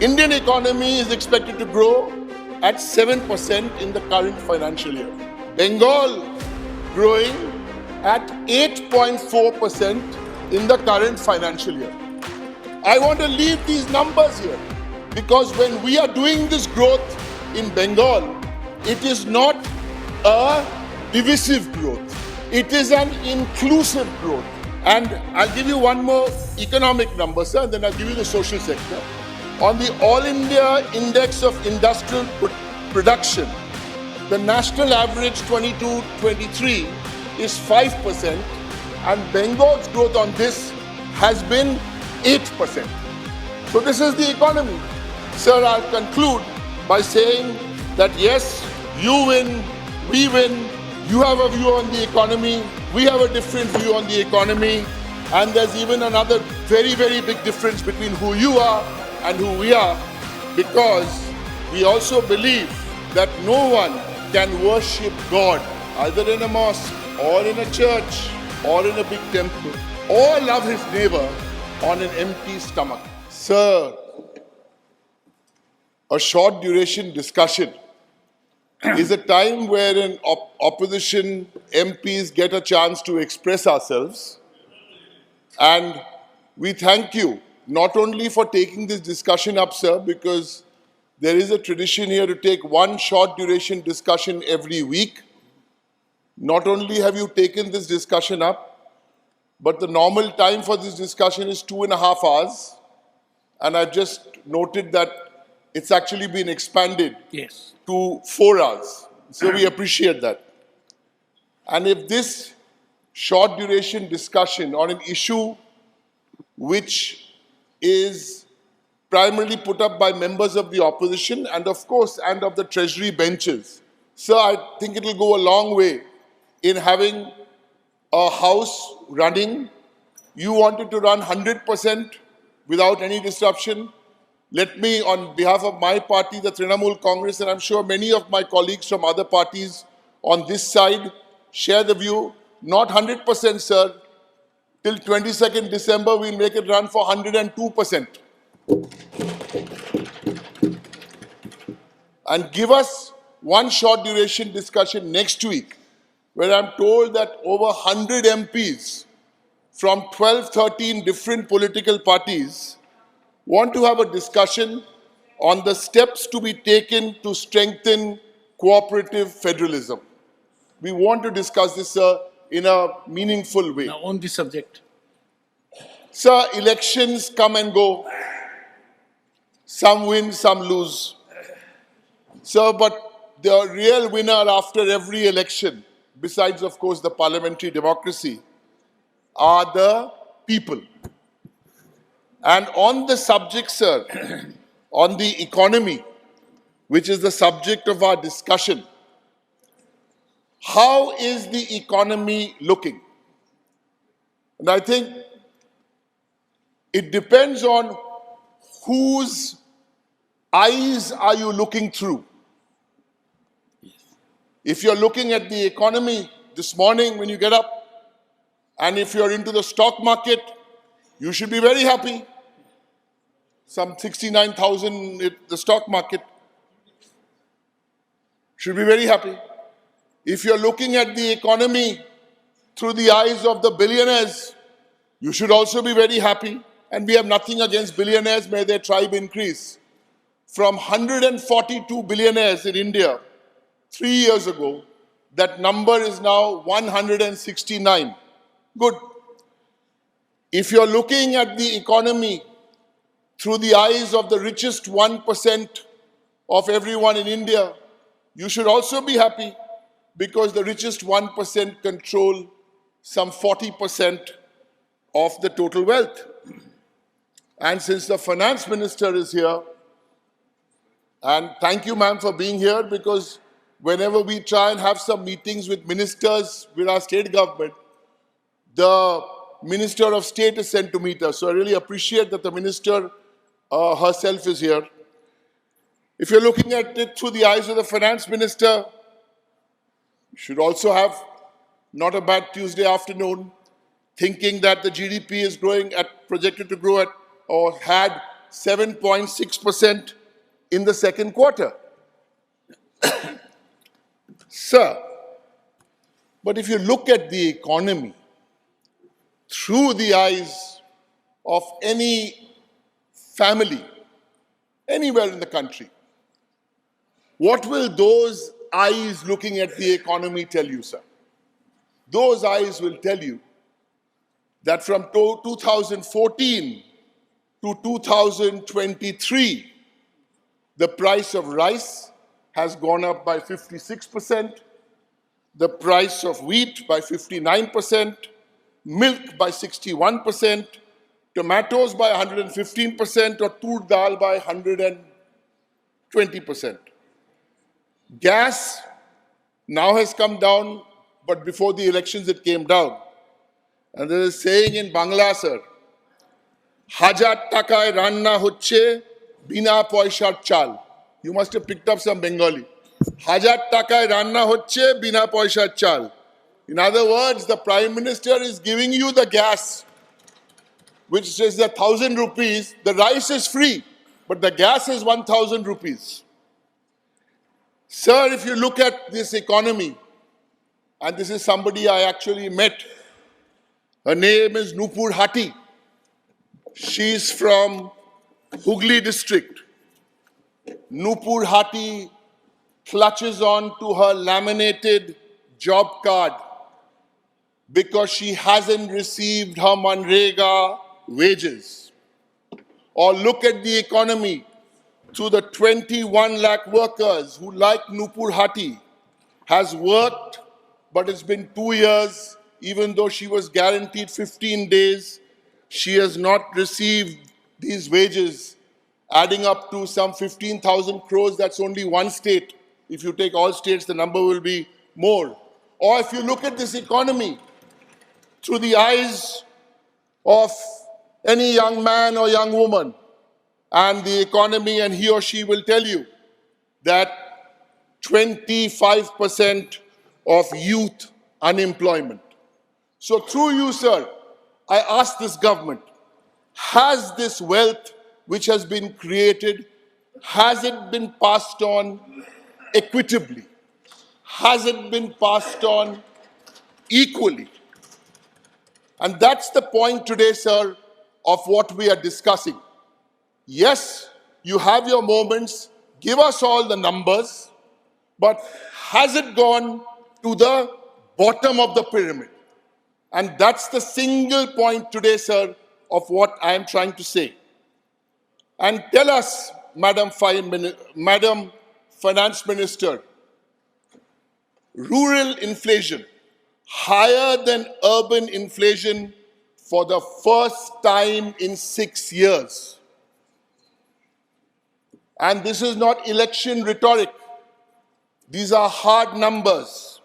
Indian economy is expected to grow at 7% in the current financial year. Bengal growing at 8.4% in the current financial year. I want to leave these numbers here because when we are doing this growth in Bengal, it is not a divisive growth. It is an inclusive growth. And I'll give you one more economic number, sir, and then I'll give you the social sector. On the All India Index of Industrial Production, the national average 22-23 is 5%, and Bengal's growth on this has been 8%. So this is the economy. Sir, I'll conclude by saying that yes, you win, we win, you have a view on the economy, we have a different view on the economy, and there's even another very, very big difference between who you are and who we are, because we also believe that no one can worship God either in a mosque or in a church or in a big temple or love his neighbor on an empty stomach. Sir, a short duration discussion is a time where opposition MPs get a chance to express ourselves, and we thank you not only for taking this discussion up, sir, because there is a tradition here to take one short duration discussion every week. Not only have you taken this discussion up, but the normal time for this discussion is 2.5 hours. And I've just noted that it's actually been expanded to 4 hours. So we appreciate that. And if this short duration discussion on an issue which is primarily put up by members of the opposition and of course and of the treasury benches, sir, I think it will go a long way in having a house running. You wanted to run 100% without any disruption. Let me, on behalf of my party, the Trinamool Congress, and I'm sure many of my colleagues from other parties on this side share the view, not 100%, sir. Till 22nd December, we'll make it run for 102%. And give us one short duration discussion next week, where I'm told that over 100 MPs from 12, 13 different political parties want to have a discussion on the steps to be taken to strengthen cooperative federalism. We want to discuss this, sir, in a meaningful way. Now, on this subject. Sir, elections come and go. Some win, some lose. Sir, but the real winner after every election, besides, of course, the parliamentary democracy, are the people. And on the subject, sir, on the economy, which is the subject of our discussion, how is the economy looking? And I think it depends on whose eyes are you looking through. If you're looking at the economy this morning when you get up, and if you're into the stock market, you should be very happy. Some 69,000 in the stock market. Should be very happy. If you're looking at the economy through the eyes of the billionaires, you should also be very happy. And we have nothing against billionaires, may their tribe increase. From 142 billionaires in India 3 years ago, that number is now 169. Good. If you're looking at the economy through the eyes of the richest 1% of everyone in India, you should also be happy, because the richest 1% control some 40% of the total wealth. And since the finance minister is here, and thank you, ma'am, for being here, because whenever we try and have some meetings with ministers with our state government, the Minister of State is sent to meet us. So I really appreciate that the minister herself is here. If you're looking at it through the eyes of the finance minister, you should also have not a bad Tuesday afternoon, thinking that the GDP is growing projected to grow at, or had 7.6% in the second quarter. Sir, but if you look at the economy through the eyes of any family anywhere in the country, what will those eyes looking at the economy tell you, sir? Those eyes will tell you that from 2014 to 2023, the price of rice has gone up by 56%, the price of wheat by 59%, milk by 61%, tomatoes by 115%, or tur dal by 120%. Gas now has come down, but before the elections it came down. And there is a saying in Bangla, sir, Hajar takai ranna hocche bina poishar chal. You must have picked up some Bengali. Hajar takai ranna hocche bina poishar chal. In other words, the Prime Minister is giving you the gas, which is 1,000 rupees. The rice is free, but the gas is 1,000 rupees. Sir, if you look at this economy, and this is somebody I actually met, her name is Nupur Hati. She's from Hooghly district. Nupur Hati clutches on to her laminated job card because she hasn't received her Manrega wages. Or look at the economy to the 21 lakh workers who, like Nupur Hati, has worked, but it's been 2 years, even though she was guaranteed 15 days, she has not received these wages, adding up to some 15,000 crores. That's only one state. If you take all states, the number will be more. Or if you look at this economy through the eyes of any young man or young woman, and the economy, and he or she will tell you that 25% of youth unemployment. So through you, sir, I ask this government, has this wealth which has been created, has it been passed on equitably? Has it been passed on equally? And that's the point today, sir, of what we are discussing. Yes, you have your moments, give us all the numbers, but has it gone to the bottom of the pyramid? And that's the single point today, sir, of what I am trying to say. And tell us, Madam Finance Minister, rural inflation higher than urban inflation for the first time in 6 years. And this is not election rhetoric. These are hard numbers.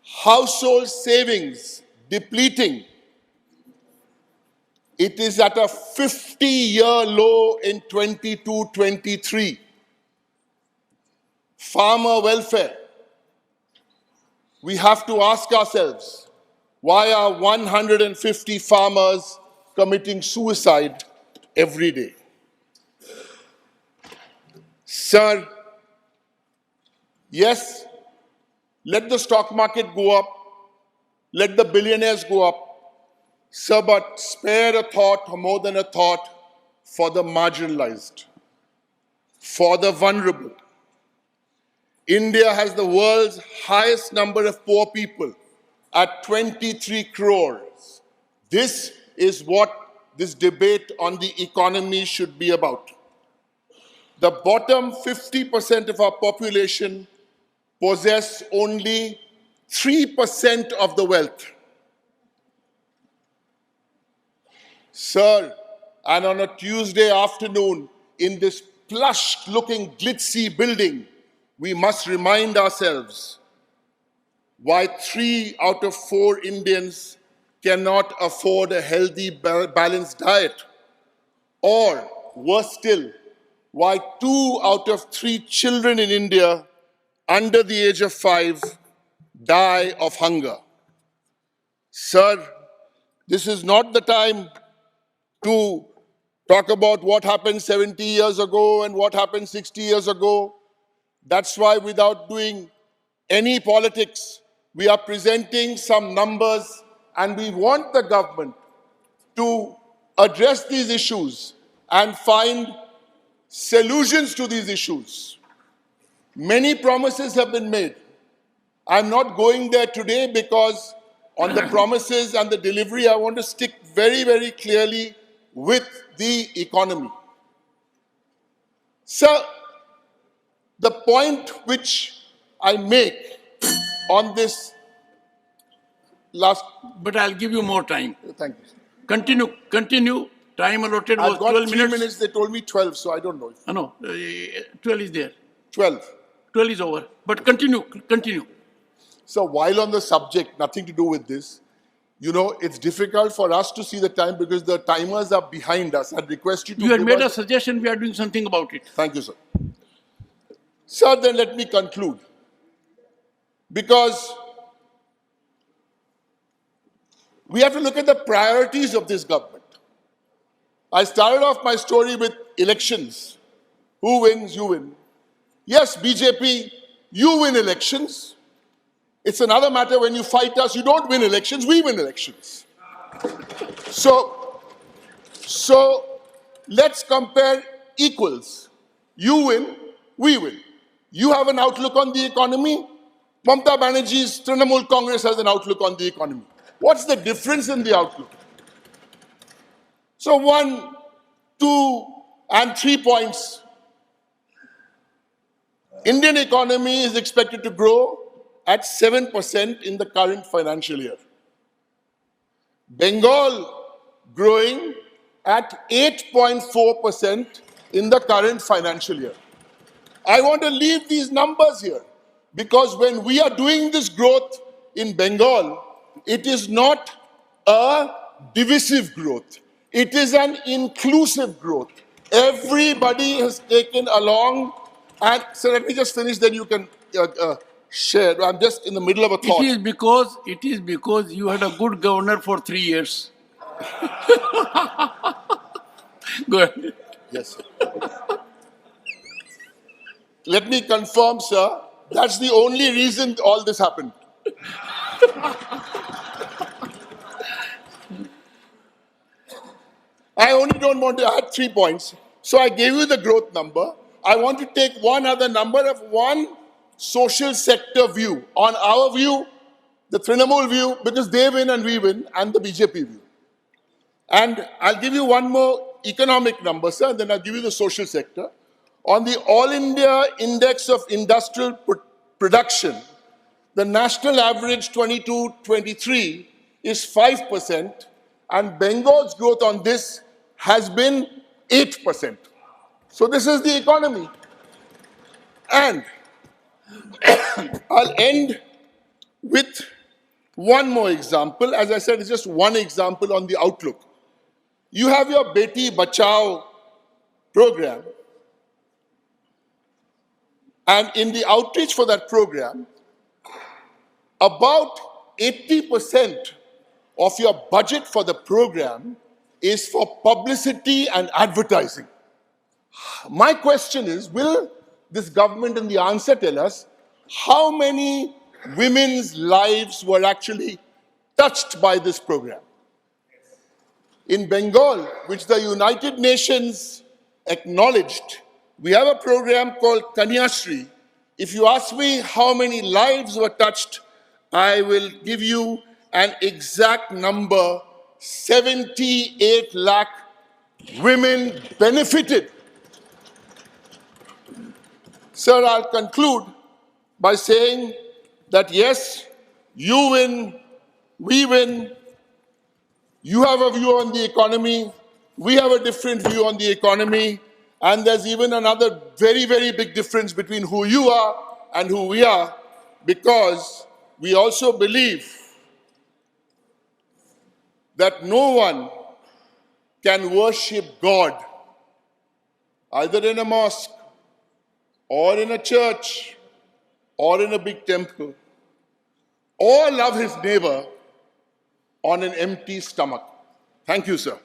Household savings depleting. It is at a 50-year low in 22-23. Farmer welfare. We have to ask ourselves, why are 150 farmers committing suicide every day? Sir, yes, let the stock market go up, let the billionaires go up, sir, but spare a thought, or more than a thought, for the marginalized, for the vulnerable. India has the world's highest number of poor people at 23 crores. This is what this debate on the economy should be about. The bottom 50% of our population possess only 3% of the wealth. Sir, and on a Tuesday afternoon in this plush-looking glitzy building, we must remind ourselves why 3 out of 4 Indians cannot afford a healthy, balanced diet. Or, worse still, why 2 out of 3 children in India under the age of 5 die of hunger. Sir, this is not the time to talk about what happened 70 years ago and what happened 60 years ago. That's why, without doing any politics, we are presenting some numbers, and we want the government to address these issues and find solutions to these issues. Many promises have been made. I'm not going there today because on the promises and the delivery, I want to stick very, very clearly with the economy. Sir, the point which I make on this last... But I'll give you more time. Thank you. Continue. Time allotted was I've got 12 3 minutes. minutes. They told me 12, so I don't know. No, 12 is there. 12. 12 is over. But continue. So while on the subject, nothing to do with this, you know, it's difficult for us to see the time because the timers are behind us. I'd request you to... You had made a suggestion, we are doing something about it. Thank you, sir. Sir, then let me conclude. Because we have to look at the priorities of this government. I started off my story with elections. Who wins? You win. Yes, BJP, you win elections. It's another matter when you fight us, you don't win elections, we win elections. So let's compare equals. You win, we win. You have an outlook on the economy. Mamata Banerjee's Trinamool Congress has an outlook on the economy. What's the difference in the outlook? So 1, 2, and 3 points. Indian economy is expected to grow at 7% in the current financial year. Bengal growing at 8.4% in the current financial year. I want to leave these numbers here because when we are doing this growth in Bengal, it is not a divisive growth. It is an inclusive growth. Everybody has taken along. And so let me just finish, then you can share. I'm just in the middle of a thought. It is because you had a good governor for 3 years. Go ahead. Yes, sir. Let me confirm, sir, that's the only reason all this happened. I only don't want to add 3 points. So I gave you the growth number. I want to take one other number of one social sector view. On our view, the Trinamool view, because they win and we win, and the BJP view. And I'll give you one more economic number, sir, and then I'll give you the social sector. On the All India Index of Industrial Production, the national average 22-23 is 5%, and Bengal's growth on this has been 8%. So this is the economy. And I'll end with one more example. As I said, it's just one example on the outlook. You have your Beti Bachao program. And in the outreach for that program, about 80% of your budget for the program is for publicity and advertising. My question is, will this government and the answer tell us how many women's lives were actually touched by this program? In Bengal, which the United Nations acknowledged, we have a program called Kanyashree. If you ask me how many lives were touched, I will give you an exact number. 78 lakh women benefited. Sir, I'll conclude by saying that yes, you win, we win. You have a view on the economy, we have a different view on the economy, and there's even another very, very big difference between who you are and who we are, because we also believe that no one can worship God either in a mosque or in a church or in a big temple, or love his neighbor on an empty stomach. Thank you, sir.